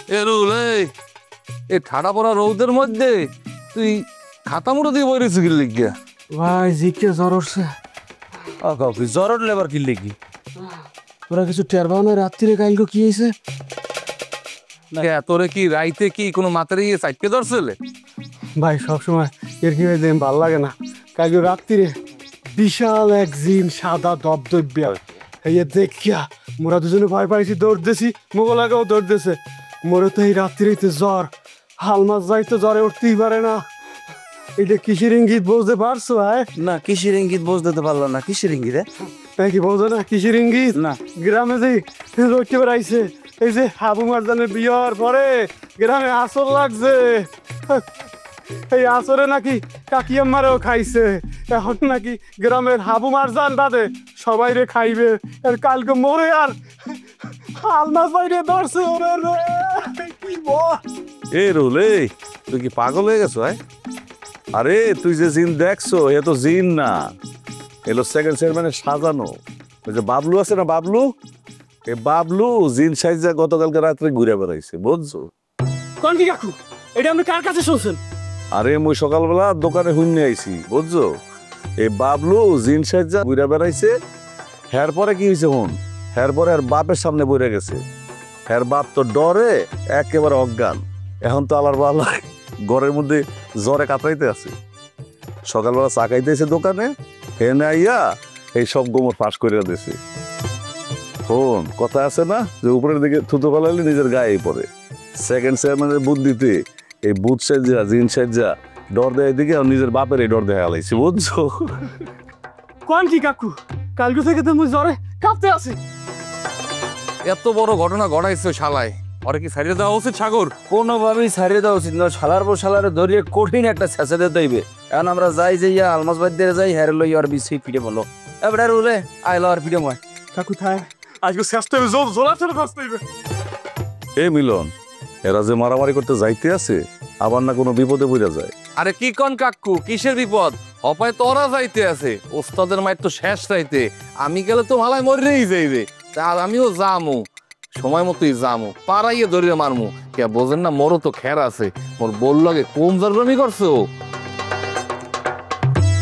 এ rule এই ঠাডা পড়া রৌদের মধ্যে তুই খাতা মুড়ো দিয়ে বইরেছি কি লিখিয়া? ভাই জিকে জ্বর উঠছে। কাউকে জ্বর উঠলে আবার কি লেগি? তোরা কিছু টের পাও না রাত্রিরে কালকে কি হয়েছে? তোরে কি রাইতে কি কোনো মাথারে গিয়ে চাইতে ধরছিলে? ভাই সবসময় এর কি দেন ভাল লাগে না। কালকে রাত্রিরে বিশাল এক জিন সাদা দবদব্যা এই দেখিয়া মোরা দুজনে ভয় পাইছি, দৌড়তেছি, মোগলাকেও দৌড়তেছে। মোরে তো এই রাত্রিতে জ্বর, হাল মাছ যাই তো জ্বরে উঠতেই পারে না। এটা কিসের ইঙ্গিত বুঝতে পারছো ভাই? না, কিসের ইঙ্গিত বুঝতে তো পারলাম না। কিসের ইঙ্গিত? কি বলছো না কিসের ইঙ্গিত? না, গ্রামে যে রইতে বেড়াইছে, এই যে হাবু মারজানের বিয়ার পরে গ্রামে আসর লাগছে। এই আসরে নাকি কাকিয়াম্মারেও খাইছে। এখন নাকি গ্রামের হাবু মারজান বাদে সবাই রে খাইবে। আর কালকে মরে আর আলমাস বাইরে ধরছে ওরে রে। কি বল? এ রুল তুই কি পাগল হয়ে গেছো? আরে তুই যে জিন দেখছো এ তো জিন না, এলো সেকেন্ড চেয়ারম্যানের সাজানো। ওই যে বাবলু আছে না, বাবলু, এ বাবলু জিন সাইজা গতকালকে রাত্রে ঘুরে বেড়াইছে, বুঝছো? কোন কি কাকু, এটা আপনি কার কাছে শুনছেন? আরে মুই সকালবেলা দোকানে হুন্নে আইছি, বুঝছো? এই বাবলু জিন সাইজা ঘুরে বেড়াইছে। হ্যার পরে কি হয়েছে হন, হ্যার পরে আর বাপের সামনে বইরে গেছে। হ্যার বাপ তো ডরে একেবারে অজ্ঞান। এখন তো আলার বালা ঘরের মধ্যে জ্বরে কাতরাইতে আছে। সকালবেলা চা খাইতেছে দোকানে, হেনে আইয়া এই সব গোমর ফাঁস করে দিয়েছে। ফোন কথা আছে না যে উপরের দিকে থুতু ফেলাইলে নিজের গায়ে পড়ে। সেকেন্ড চেয়ারম্যানের বুদ্ধিতে এই বুথ সাইজা জিন সাইজা ডর দেয় দিকে আর নিজের বাপের এই ডর দেখা লাইছি, বুঝছো? কোন কি কাকু, কালকে থেকে তো মুই জ্বরে কাঁপতে আছি। এত বড় ঘটনা ঘটাইছে শালায়, ওরে কি ছাড়িয়ে দেওয়া উচিত সাগর? কোনোভাবেই ছাড়িয়ে দেওয়া উচিত না। শালার পর শালারে ধরিয়ে কঠিন একটা ছেঁচে দিতে হইবে। এখন আমরা যাই যে ইয়া আলমাস বাদ দিয়ে যাই, হ্যারে লই আর বিছি ফিরে বলো এবারে রুলে আইলো আর ফিরে ময় কাকু থায় আজকে চেষ্টা হবে জোলা ছেড়ে ফাঁসতে হইবে। এ মিলন, এরা যে মারামারি করতে যাইতে আছে আবার না কোনো বিপদে পড়ে যায়। আরে কি কন কাকু, কিসের বিপদ? অপায় তোরা যাইতে আছে, ওস্তাদের মায়ের তো শেষ চাইতে। আমি গেলে তো মালায় মরেই যাইবে, আর আমিও যামু, সময় মতোই যামু, পাড়াইয়ে ধরিয়ে মারমু। কে বোঝেন না, মোরও তো খের আছে। মোর বললো আগে কম জারগ্রামি করছো।